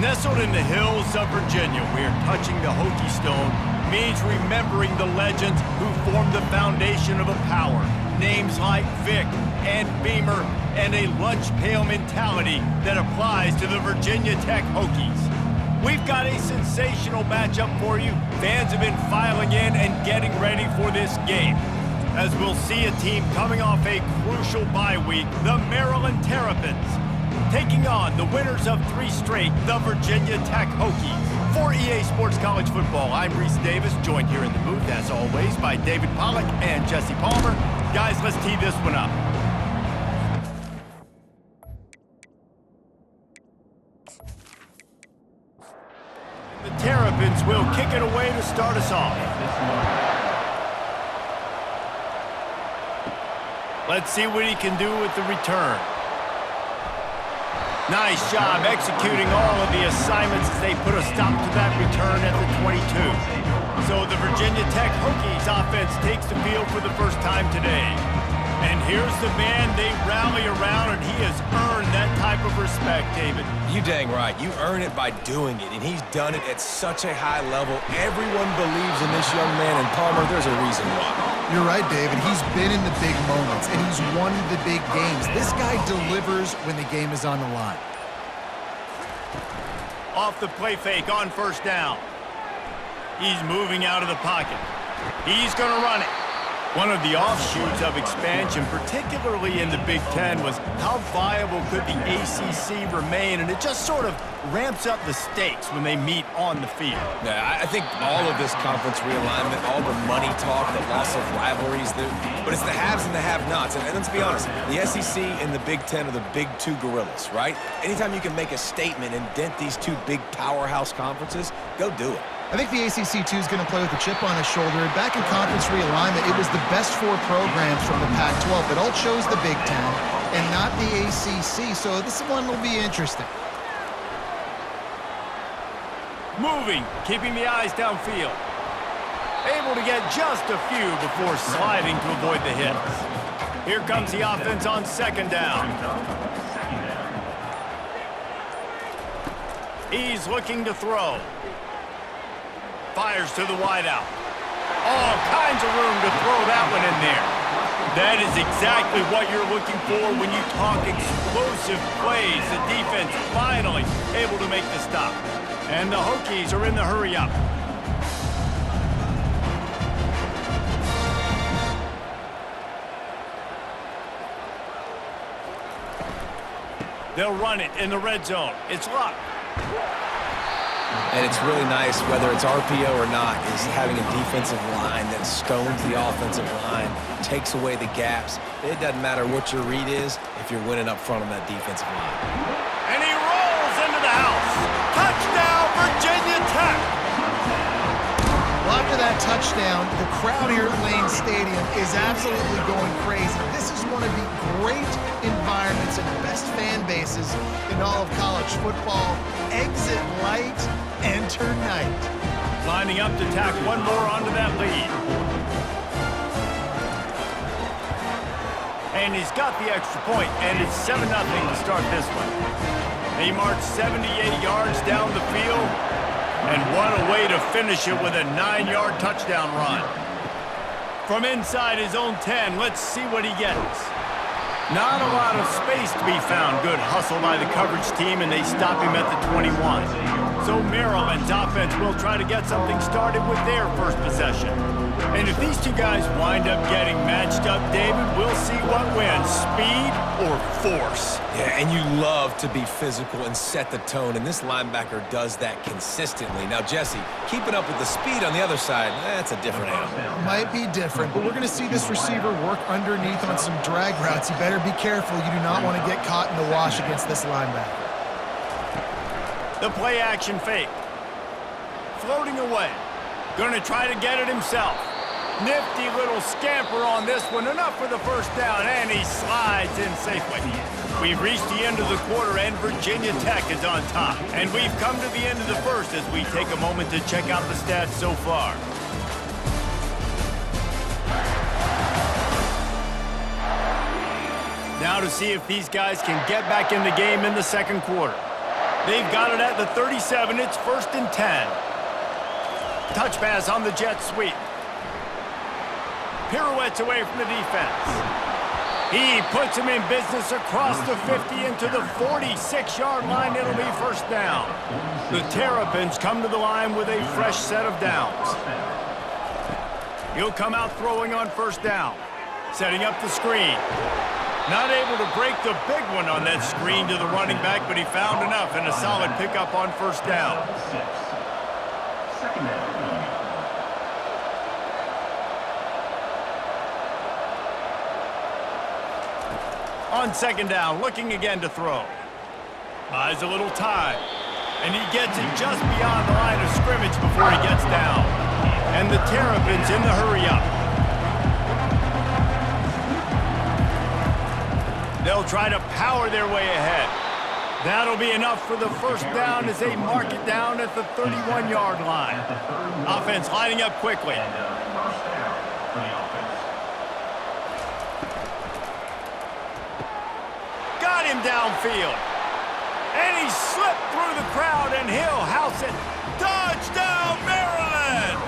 Nestled in the hills of Virginia, we are touching the Hokie Stone, means remembering the legends who formed the foundation of a power. Names like Vic and Beamer, and a lunch pail mentality that applies to the Virginia Tech Hokies. We've got a sensational matchup for you. Fans have been filing in and getting ready for this game, as we'll see a team coming off a crucial bye week, the Maryland Terrapins, taking on the winners of 3 straight, the Virginia Tech Hokies. For EA Sports College Football, I'm Reese Davis, joined here in the booth, as always, by David Pollack and Jesse Palmer. Guys, let's tee this one up. The Terrapins will kick it away to start us off. Let's see what he can do with the return. Nice job executing all of the assignments as they put a stop to that return at the 22. So the Virginia Tech Hokies offense takes the field for the first time today. And here's the man they rally around, and he has earned that type of respect, David. You dang right. You earn it by doing it, and he's done it at such a high level. Everyone believes in this young man, and Palmer, there's a reason why. You're right, David. He's been in the big moments, and he's won the big games. This guy delivers when the game is on the line. Off the play fake on first down. He's moving out of the pocket. He's going to run it. One of the offshoots of expansion, particularly in the Big Ten, was how viable could the ACC remain, and it just sort of ramps up the stakes when they meet on the field. Yeah, I think all of this conference realignment, all the money talk, the loss of rivalries, but it's the haves and the have-nots. And let's be honest, the SEC and the Big Ten are the big 2 gorillas, right? Anytime you can make a statement and dent these 2 big powerhouse conferences, go do it. I think the ACC, too, is going to play with a chip on his shoulder. Back in conference realignment, it was the best 4 programs from the Pac-12 that all chose the Big Ten and not the ACC, so this one will be interesting. Moving, keeping the eyes downfield. Able to get just a few before sliding to avoid the hits. Here comes the offense on second down. He's looking to throw. Fires to the wideout. All kinds of room to throw that one in there. That is exactly what you're looking for when you talk explosive plays. The defense finally able to make the stop. And the Hokies are in the hurry up. They'll run it in the red zone. It's Luck. And it's really nice, whether it's RPO or not, is having a defensive line that stones the offensive line, takes away the gaps. It doesn't matter what your read is if you're winning up front on that defensive line. And he rolls into the house. Touchdown, Virginia Tech! Well, after that touchdown, the crowd here at Lane Stadium is absolutely going crazy. This is one of the great environments and best fan bases in all of college football. Exit light, enter night. Lining up to tack one more onto that lead. And he's got the extra point, and it's 7-0 to start this one. He marched 78 yards down the field, and what a way to finish it with a 9-yard touchdown run. From inside his own 10, let's see what he gets. Not a lot of space to be found. Good hustle by the coverage team, and they stop him at the 21. So Maryland's offense will try to get something started with their first possession. And if these 2 guys wind up getting matched up, David, we'll see what wins, speed or force. Yeah, and you love to be physical and set the tone, and this linebacker does that consistently. Now, Jesse, keeping up with the speed on the other side, that's a different animal. Might be different, but we're going to see this receiver work underneath on some drag routes. You better be careful. You do not want to get caught in the wash against this linebacker. The play action fake. Floating away. Going to try to get it himself. Nifty little scamper on this one. Enough for the first down, and he slides in safely. We've reached the end of the quarter, and Virginia Tech is on top. And we've come to the end of the first as we take a moment to check out the stats so far. Now to see if these guys can get back in the game in the second quarter. They've got it at the 37. It's 1st and 10. Touch pass on the jet sweep. Pirouettes away from the defense. He puts him in business across the 50 into the 46-yard line. It'll be 1st down. The Terrapins come to the line with a fresh set of downs. He'll come out throwing on 1st down. Setting up the screen. Not able to break the big one on that screen to the running back, but he found enough and a solid pickup on 1st down. On 2nd down, looking again to throw. Buys a little time. And he gets it just beyond the line of scrimmage before he gets down. And the Terrapins in the hurry-up. They'll try to power their way ahead. That'll be enough for the 1st down as they mark it down at the 31-yard line. Offense lining up quickly. Got him downfield. And he slipped through the crowd, and he'll house it. Touchdown, Maryland!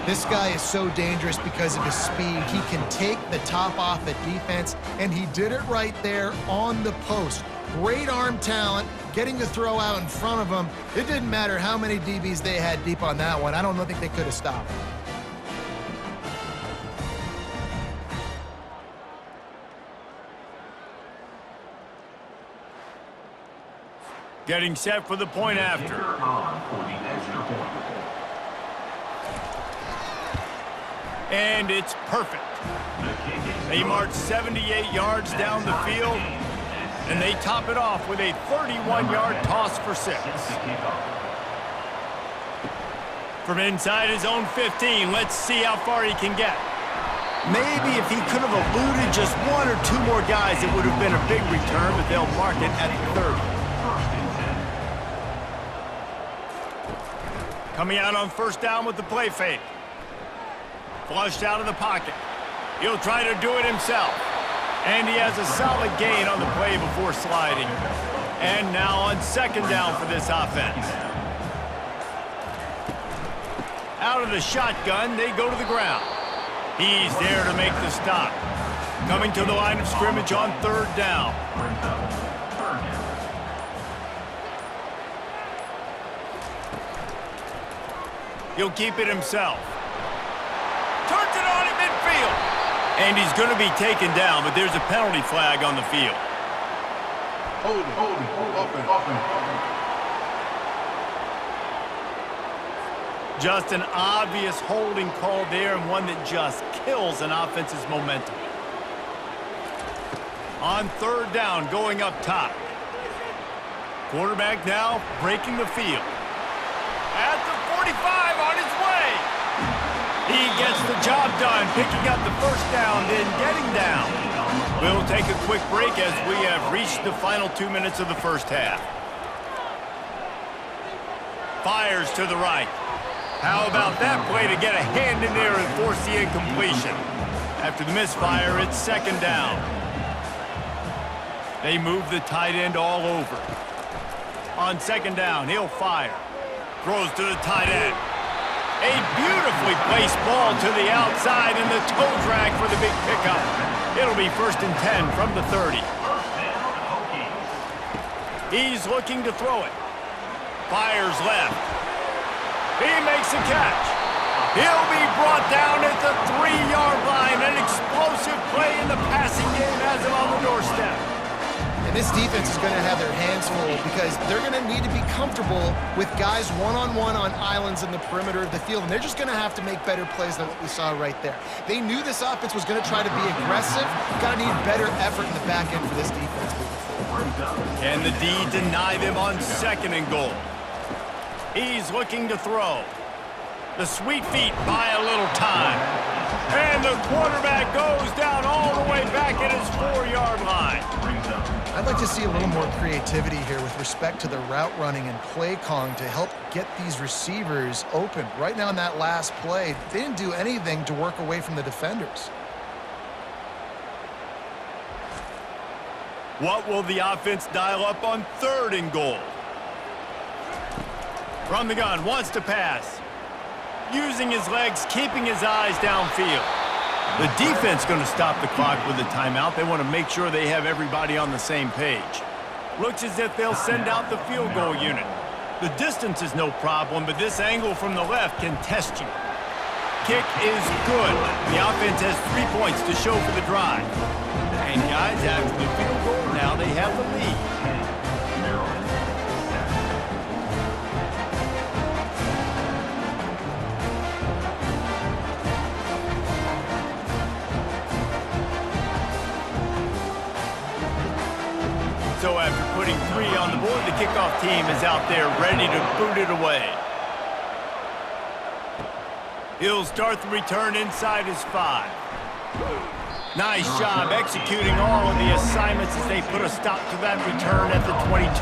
This guy is so dangerous because of his speed. He can take the top off the defense, and he did it right there on the post. Great arm talent, getting the throw out in front of him. It didn't matter how many DBs they had deep on that one. I don't think they could have stopped. Getting set for the point after. And it's perfect. They march 78 yards down the field, and they top it off with a 31-yard toss for 6. From inside his own 15, let's see how far he can get. Maybe if he could have eluded just 1 or 2 more guys, it would have been a big return, but they'll mark it at the 30. Coming out on 1st down with the play fake. Flushed out of the pocket. He'll try to do it himself. And he has a solid gain on the play before sliding. And now on 2nd down for this offense. Out of the shotgun, they go to the ground. He's there to make the stop. Coming to the line of scrimmage on 3rd down. He'll keep it himself. Turns it on in midfield. And he's going to be taken down, but there's a penalty flag on the field. Hold it. Just an obvious holding call there, and one that just kills an offense's momentum. On 3rd down, going up top. Quarterback now breaking the field. At the 45, on his way. He gets the job done, picking up the 1st down, then getting down. We'll take a quick break as we have reached the final 2 minutes of the 1st half. Fires to the right. How about that play to get a hand in there and force the incompletion? After the misfire, it's 2nd down. They move the tight end all over. On 2nd down, he'll fire. Throws to the tight end. A beautifully placed ball to the outside and the toe drag for the big pickup. It'll be 1st and 10 from the 30. He's looking to throw it. Fires left. He makes a catch. He'll be brought down at the 3-yard line. An explosive play in the passing game has him on the doorstep. And this defense is going to have their hands full because they're going to need to be comfortable with guys one-on-one on islands in the perimeter of the field, and they're just going to have to make better plays than what we saw right there. They knew this offense was going to try to be aggressive. Got to need better effort in the back end for this defense moving forward. Can the D deny them on 2nd and goal? He's looking to throw. The sweet feet buy a little time. And the quarterback goes down all the way back at his 4-yard line. I'd like to see a little more creativity here with respect to the route running and play calling to help get these receivers open. Right now in that last play, they didn't do anything to work away from the defenders. What will the offense dial up on 3rd and goal? From the gun, wants to pass. Using his legs, keeping his eyes downfield. The defense going to stop the clock with a timeout. They want to make sure they have everybody on the same page. Looks as if they'll send out the field goal unit. The distance is no problem, but this angle from the left can test you. Kick is good. The offense has 3 points to show for the drive. And guys, after the field goal, now they have the lead. So after putting 3 on the board, the kickoff team is out there ready to boot it away. He'll start the return inside his 5. Nice job executing all of the assignments as they put a stop to that return at the 22.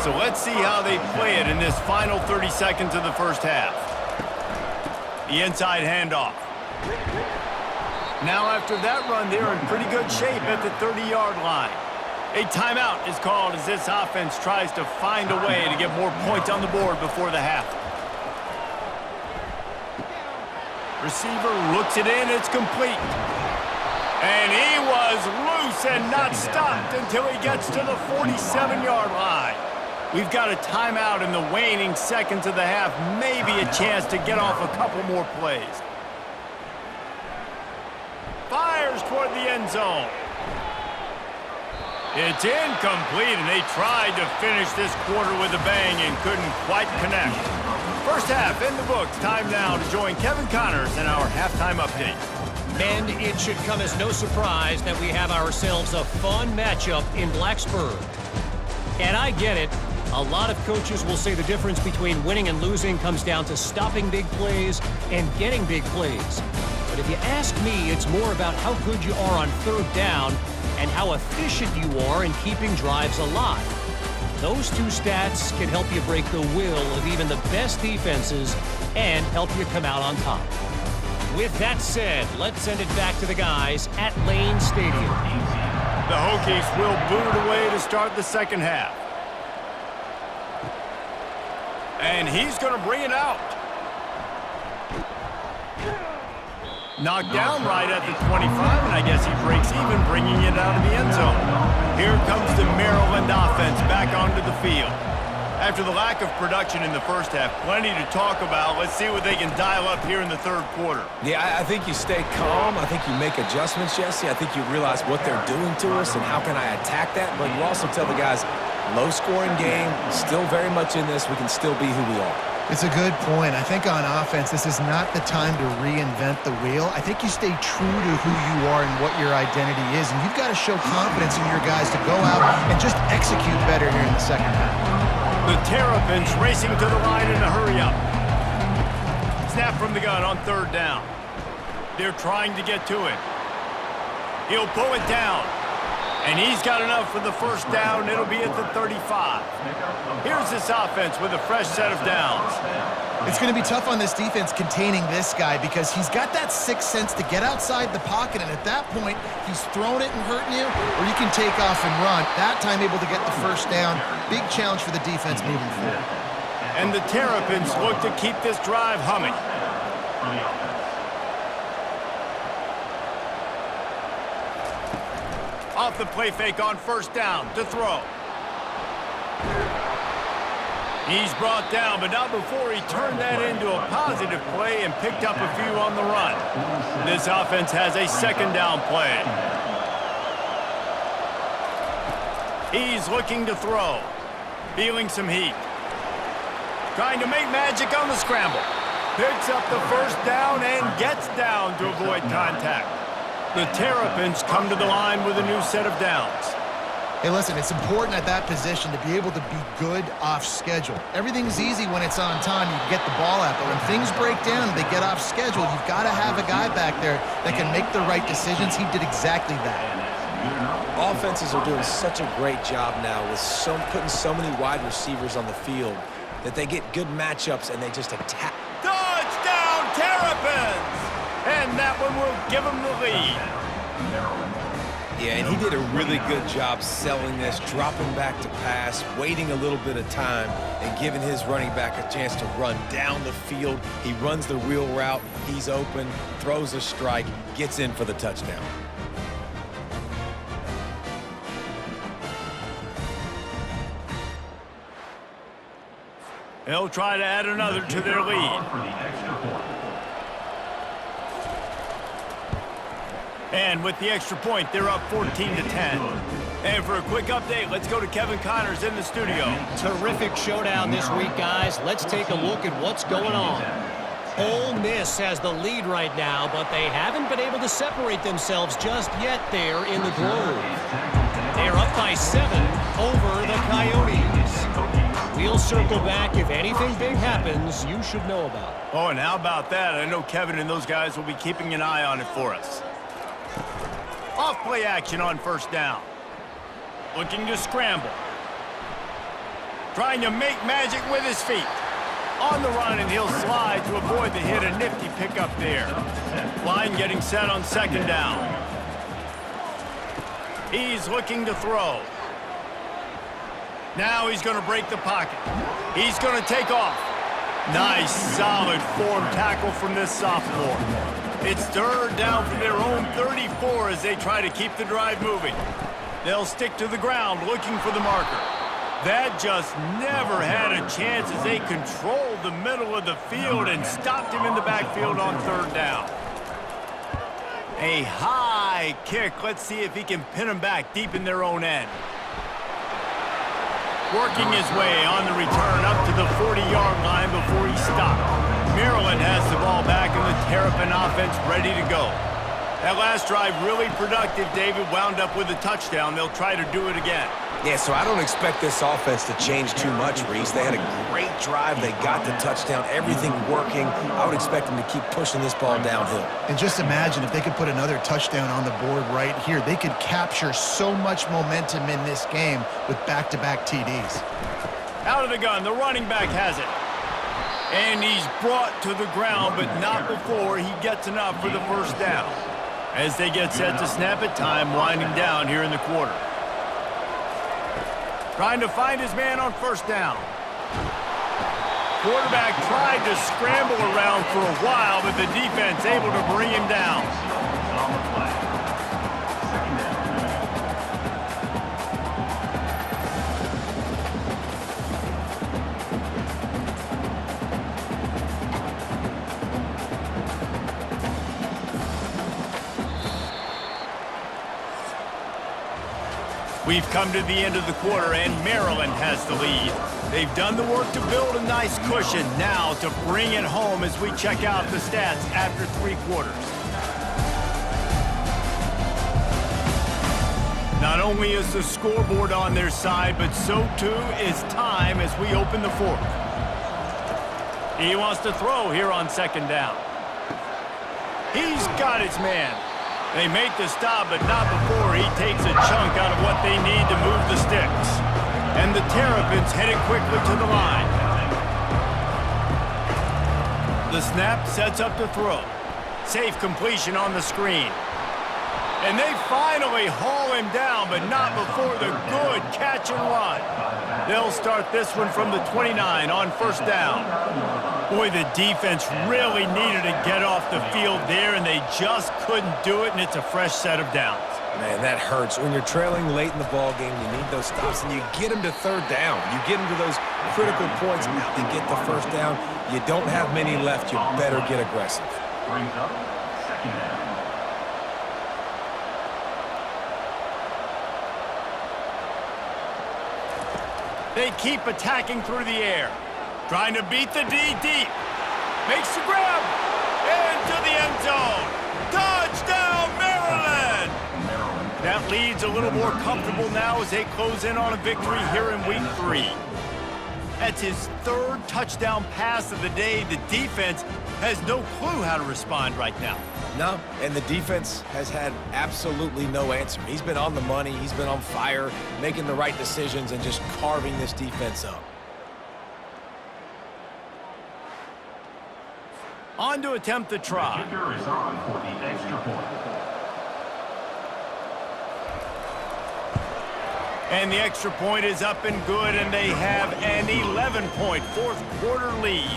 So let's see how they play it in this final 30 seconds of the first half. The inside handoff. Now after that run, they're in pretty good shape at the 30-yard line. A timeout is called as this offense tries to find a way to get more points on the board before the half. Receiver looks it in, it's complete. And he was loose and not stopped until he gets to the 47-yard line. We've got a timeout in the waning seconds of the half, maybe a chance to get off a couple more plays. Fires toward the end zone. It's incomplete, and they tried to finish this quarter with a bang and couldn't quite connect. First half in the books. Time now to join Kevin Connors in our halftime update. And it should come as no surprise that we have ourselves a fun matchup in Blacksburg. And I get it. A lot of coaches will say the difference between winning and losing comes down to stopping big plays and getting big plays. But if you ask me, it's more about how good you are on 3rd down and how efficient you are in keeping drives alive. Those 2 stats can help you break the will of even the best defenses and help you come out on top. With that said, let's send it back to the guys at Lane Stadium. The Hokies will boot it away to start the second half. And he's going to bring it out. Knocked down right at the 25, and I guess he breaks even, bringing it out of the end zone. Here comes the Maryland offense back onto the field. After the lack of production in the first half, plenty to talk about. Let's see what they can dial up here in the 3rd quarter. Yeah, I think you stay calm. I think you make adjustments, Jesse. I think you realize what they're doing to us and how can I attack that. But you also tell the guys, low-scoring game, still very much in this. We can still be who we are. It's a good point. I think on offense, this is not the time to reinvent the wheel. I think you stay true to who you are and what your identity is, and you've got to show confidence in your guys to go out and just execute better here in the second half. The Terrapins racing to the line in a hurry-up. Snap from the gun on 3rd down. They're trying to get to it. He'll pull it down. And he's got enough for the first down. It'll be at the 35. Here's this offense with a fresh set of downs. It's going to be tough on this defense containing this guy because he's got that 6th sense to get outside the pocket, and at that point, he's throwing it and hurting you, or you can take off and run. That time able to get the first down. Big challenge for the defense moving forward. And the Terrapins look to keep this drive humming. Off the play fake on 1st down to throw. He's brought down, but not before he turned that into a positive play and picked up a few on the run. This offense has a 2nd down play. He's looking to throw. Feeling some heat. Trying to make magic on the scramble. Picks up the 1st down and gets down to avoid contact. The Terrapins come to the line with a new set of downs. Hey, listen, it's important at that position to be able to be good off schedule. Everything's easy when it's on time. You get the ball out, but when things break down and they get off schedule, you've got to have a guy back there that can make the right decisions. He did exactly that. Offenses are doing such a great job now with putting so many wide receivers on the field that they get good matchups and they just attack. Touchdown, Terrapins! And that one will give them the lead. Yeah, and he did a really good job selling this, dropping back to pass, waiting a little bit of time, and giving his running back a chance to run down the field. He runs the wheel route, he's open, throws a strike, gets in for the touchdown. They'll try to add another to their lead. And with the extra point, they're up 14-10. And for a quick update, let's go to Kevin Connors in the studio. Terrific showdown this week, guys. Let's take a look at what's going on. Ole Miss has the lead right now, but they haven't been able to separate themselves just yet there in the Grove. They're up by 7 over the Coyotes. We'll circle back if anything big happens you should know about. Oh, and how about that? I know Kevin and those guys will be keeping an eye on it for us. Off-play action on first down. Looking to scramble. Trying to make magic with his feet. On the run, and he'll slide to avoid the hit. A nifty pickup there. Line getting set on second down. He's looking to throw. Now he's going to break the pocket. He's going to take off. Nice, solid form tackle from this sophomore. It's third down for their own 34 as they try to keep the drive moving. They'll stick to the ground looking for the marker. That just never had a chance as they controlled the middle of the field and stopped him in the backfield on third down. A high kick. Let's see if he can pin him back deep in their own end. Working his way on the return up to the 40-yard line before he stopped. Maryland has the ball back and the Terrapin offense ready to go. That last drive really productive. David wound up with a touchdown. They'll try to do it again. Yeah, so I don't expect this offense to change too much, Reese. They had a great drive. They got the touchdown, everything working. I would expect them to keep pushing this ball downhill. And just imagine if they could put another touchdown on the board right here. They could capture so much momentum in this game with back-to-back TDs. Out of the gun, the running back has it. And he's brought to the ground, but not before he gets enough for the first down. As they get set to snap it, time winding down here in the quarter. Trying to find his man on first down. Quarterback tried to scramble around for a while, but the defense able to bring him down. We've come to the end of the quarter, and Maryland has the lead. They've done the work to build a nice cushion. Now to bring it home as we check out the stats after 3 quarters. Not only is the scoreboard on their side, but so too is time as we open the 4th. He wants to throw here on second down. He's got his man. They make the stop, but not before he takes a chunk out of what they need to move the sticks. And the Terrapins headed quickly to the line. The snap sets up the throw. Safe completion on the screen. And they finally haul him down, but not before the good catch and run. They'll start this one from the 29 on first down. Boy, the defense really needed to get off the field there, and they just couldn't do it, and it's a fresh set of downs. Man, that hurts. When you're trailing late in the ball game, you need those stops, and you get them to third down. You get them to those critical points now to get the first down. You don't have many left. You better get aggressive. Brings up second down. They keep attacking through the air. Trying to beat the D deep. Makes the grab. Into the end zone. Touchdown, Maryland! That lead's a little more comfortable now as they close in on a victory here in week 3. That's his 3rd touchdown pass of the day. The defense has no clue how to respond right now. No, and the defense has had absolutely no answer. He's been on the money. He's been on fire, making the right decisions and just carving this defense up. On to attempt the try. Kicker is on for the extra point. And the extra point is up and good, and they have an 11-point fourth-quarter lead.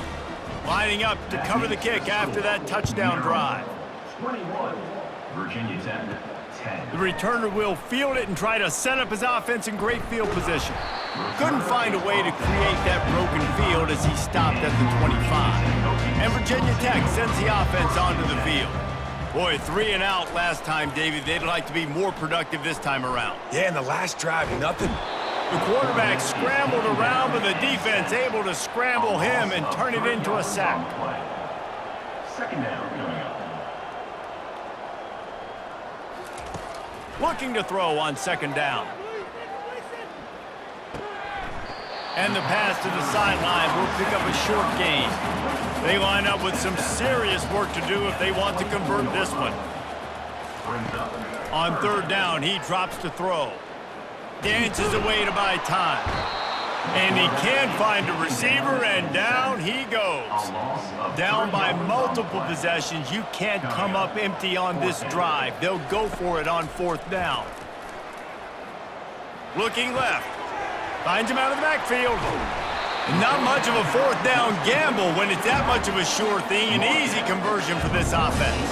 Lining up to cover the kick after that touchdown drive. 21, Virginia Tech, 10. The returner will field it and try to set up his offense in great field position. Couldn't find a way to create that broken field as he stopped at the 25. And Virginia Tech sends the offense onto the field. Boy, 3 and out last time, David. They'd like to be more productive this time around. Yeah, in the last drive, nothing. The quarterback scrambled around, but the defense able to scramble him and turn it into a sack. Second down coming up. Looking to throw on second down. And the pass to the sideline will pick up a short gain. They line up with some serious work to do if they want to convert this one. On third down, he drops to throw. Dances away to buy time. And he can find a receiver, and down he goes. Down by multiple possessions. You can't come up empty on this drive. They'll go for it on fourth down. Looking left. Finds him out of the backfield. Not much of a fourth down gamble when it's that much of a sure thing. An easy conversion for this offense.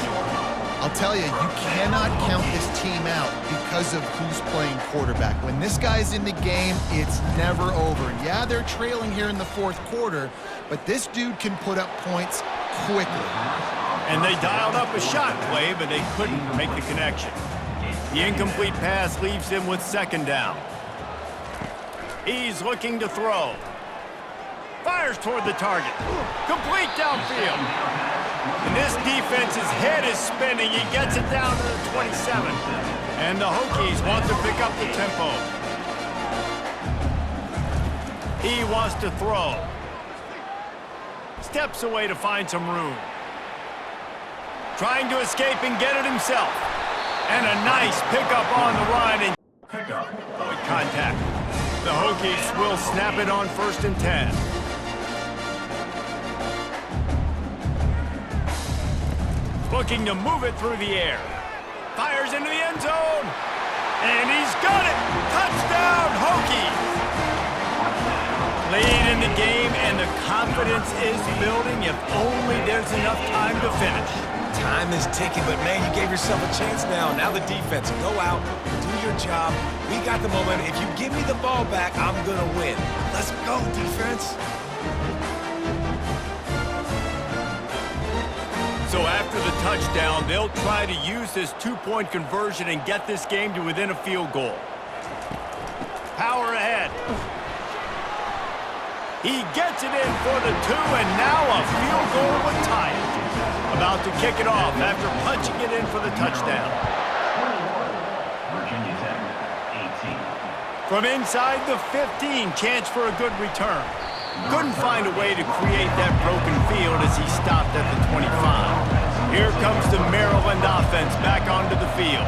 I'll tell you, you cannot count this team out because of who's playing quarterback. When this guy's in the game, it's never over. Yeah, they're trailing here in the fourth quarter, but this dude can put up points quickly. And they dialed up a shot play, but they couldn't make the connection. The incomplete pass leaves them with second down. He's looking to throw. Fires toward the target. Complete downfield. And this defense's head is spinning. He gets it down to the 27. And the Hokies want to pick up the tempo. He wants to throw. Steps away to find some room. Trying to escape and get it himself. And a nice pickup on the run and avoid contact. The Hokies will snap it on 1st and 10. Looking to move it through the air. Fires into the end zone. And he's got it. Touchdown, Hokies. Lead in the game, and the confidence is building if only there's enough time to finish. Time is ticking, but man, you gave yourself a chance now. Now the defense, go out, do your job. We got the momentum. If you give me the ball back, I'm going to win. Let's go, defense. So after the touchdown, they'll try to use this two-point conversion and get this game to within a field goal. Power ahead. He gets it in for the 2, and now a field goal would tie it. About to kick it off after punching it in for the touchdown. 21, Virginia Tech, 18. From inside the 15, chance for a good return. Couldn't find a way to create that broken field as he stopped at the 25. Here comes the Maryland offense back onto the field.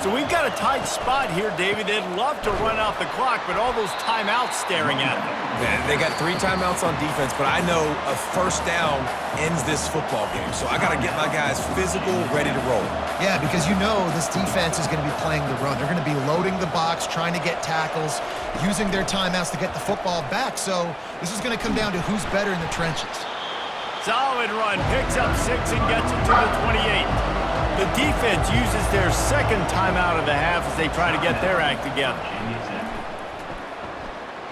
So we've got a tight spot here, David. They'd love to run out the clock, but all those timeouts staring at them. Man, they got 3 timeouts on defense, but I know a first down ends this football game. So I got to get my guys physical, ready to roll. Yeah, because you know this defense is going to be playing the run. They're going to be loading the box, trying to get tackles, using their timeouts to get the football back. So this is going to come down to who's better in the trenches. Solid run, picks up 6 and gets it to the 28. The defense uses their second timeout of the half as they try to get their act together.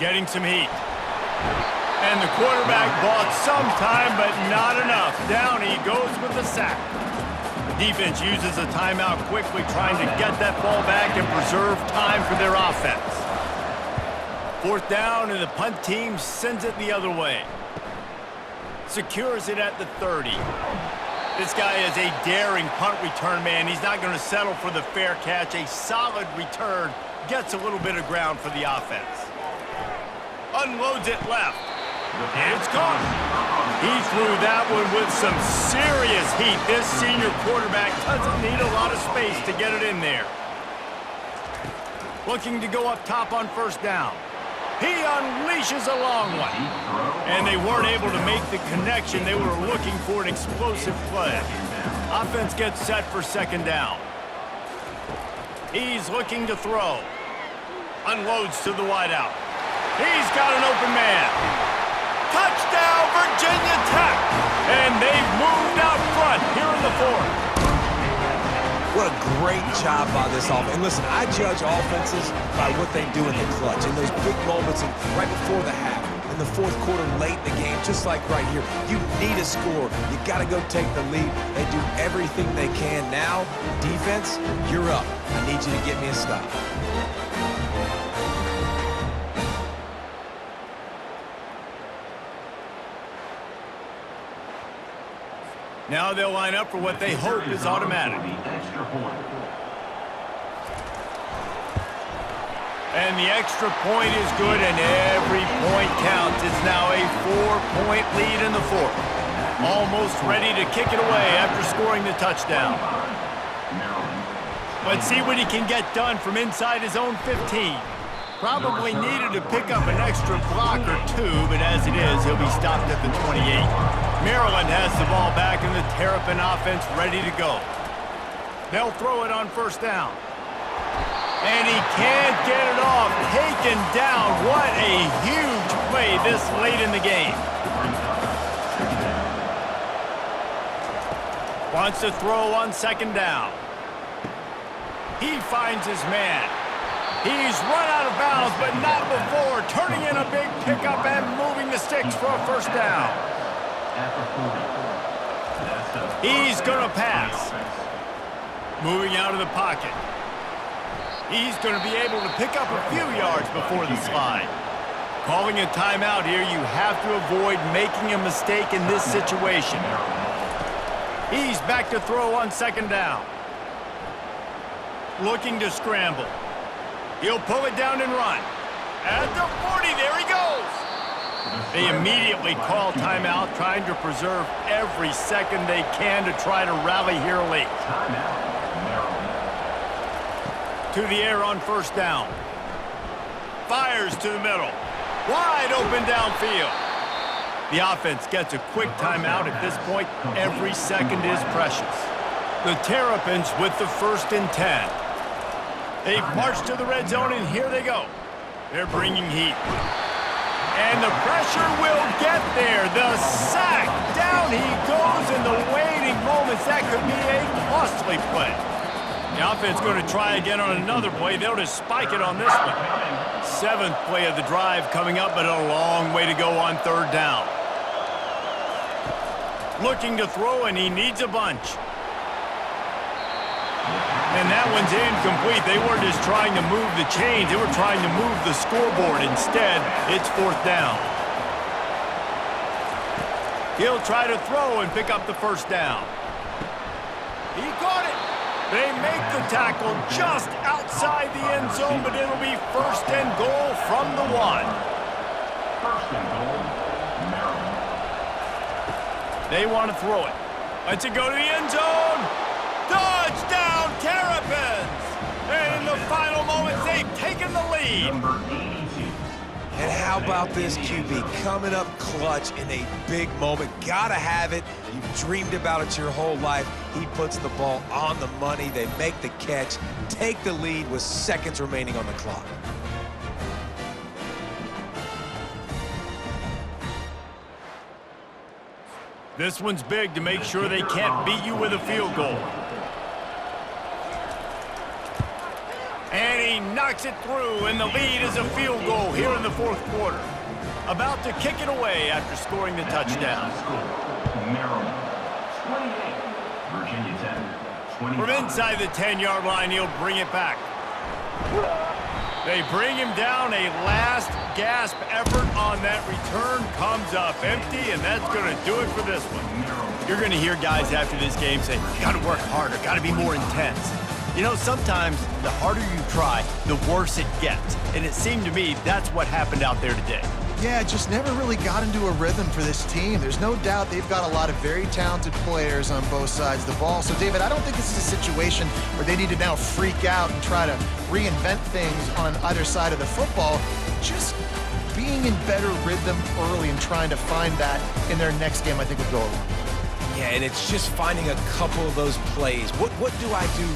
Getting some heat. And the quarterback bought some time, but not enough. Down he goes with the sack. The defense uses a timeout quickly, trying to get that ball back and preserve time for their offense. 4th down, and the punt team sends it the other way. Secures it at the 30. This guy is a daring punt return man. He's not going to settle for the fair catch. A solid return gets a little bit of ground for the offense. Unloads it left. And it's gone. He threw that one with some serious heat. This senior quarterback doesn't need a lot of space to get it in there. Looking to go up top on 1st down. He unleashes a long one. And they weren't able to make the connection. They were looking for an explosive play. Offense gets set for 2nd down. He's looking to throw. Unloads to the wideout. He's got an open man. Touchdown, Virginia Tech! And they've moved out front here in the fourth. What a great job by this offense. And listen, I judge offenses by what they do in the clutch, in those big moments and right before the half, in the fourth quarter, late in the game, just like right here. You need a score. You got to go take the lead. They do everything they can. Now, defense, you're up. I need you to get me a stop. Now they'll line up for what they hope is automatic. Extra point. And the extra point is good, and every point counts. It's now a 4-point lead in the fourth. Almost ready to kick it away after scoring the touchdown. Let's see what he can get done from inside his own 15. Probably needed to pick up an extra block or two, but as it is, he'll be stopped at the 28. Maryland has the ball back and the Terrapin offense ready to go. They'll throw it on first down. And he can't get it off. Taken down. What a huge play this late in the game. Wants to throw on second down. He finds his man. He's run out of bounds, but not before. Turning in a big pickup and moving the sticks for a first down. He's going to pass. Moving out of the pocket. He's going to be able to pick up a few yards before the slide. Calling a timeout here, you have to avoid making a mistake in this situation. He's back to throw on second down. Looking to scramble. He'll pull it down and run. At the 40, there he goes. They immediately call timeout, trying to preserve every second they can to try to rally here late. To the air on first down. Fires to the middle. Wide open downfield. The offense gets a quick timeout at this point. Every second is precious. The Terrapins with the 1st and 10. They've marched to the red zone, and here they go. They're bringing heat. And the pressure will get there. The sack. Down he goes in the waiting moments. That could be a costly play. The offense going to try again on another play. They'll just spike it on this one. 7th play of the drive coming up, but a long way to go on third down. Looking to throw, and he needs a bunch. And that one's incomplete. They weren't just trying to move the chains. They were trying to move the scoreboard. Instead, it's fourth down. He'll try to throw and pick up the first down. He caught it. They make the tackle just outside the end zone, but it'll be 1st and goal from the 1. 1st and goal, Maryland. They want to throw it. Let's it go to the end zone. Touchdown, Terrapins! And in the final moments, they've taken the lead. Number 82. And how about this QB coming up clutch in a big moment? Gotta have it. You've dreamed about it your whole life. He puts the ball on the money. They make the catch, take the lead with seconds remaining on the clock. This one's big to make sure they can't beat you with a field goal. And he knocks it through, and the lead is a field goal here in the fourth quarter. About to kick it away after scoring the touchdown. Maryland, 28. Virginia Tech, 25. From inside the 10-yard line, he'll bring it back. They bring him down. A last gasp effort on that return comes up empty, and that's going to do it for this one. You're going to hear guys after this game say, got to work harder, got to be more intense. You know, sometimes the harder you try, the worse it gets. And it seemed to me that's what happened out there today. Yeah, just never really got into a rhythm for this team. There's no doubt they've got a lot of very talented players on both sides of the ball. So, David, I don't think this is a situation where they need to now freak out and try to reinvent things on either side of the football. Just being in better rhythm early and trying to find that in their next game, I think, would go a long way. Yeah, and it's just finding a couple of those plays. What do I do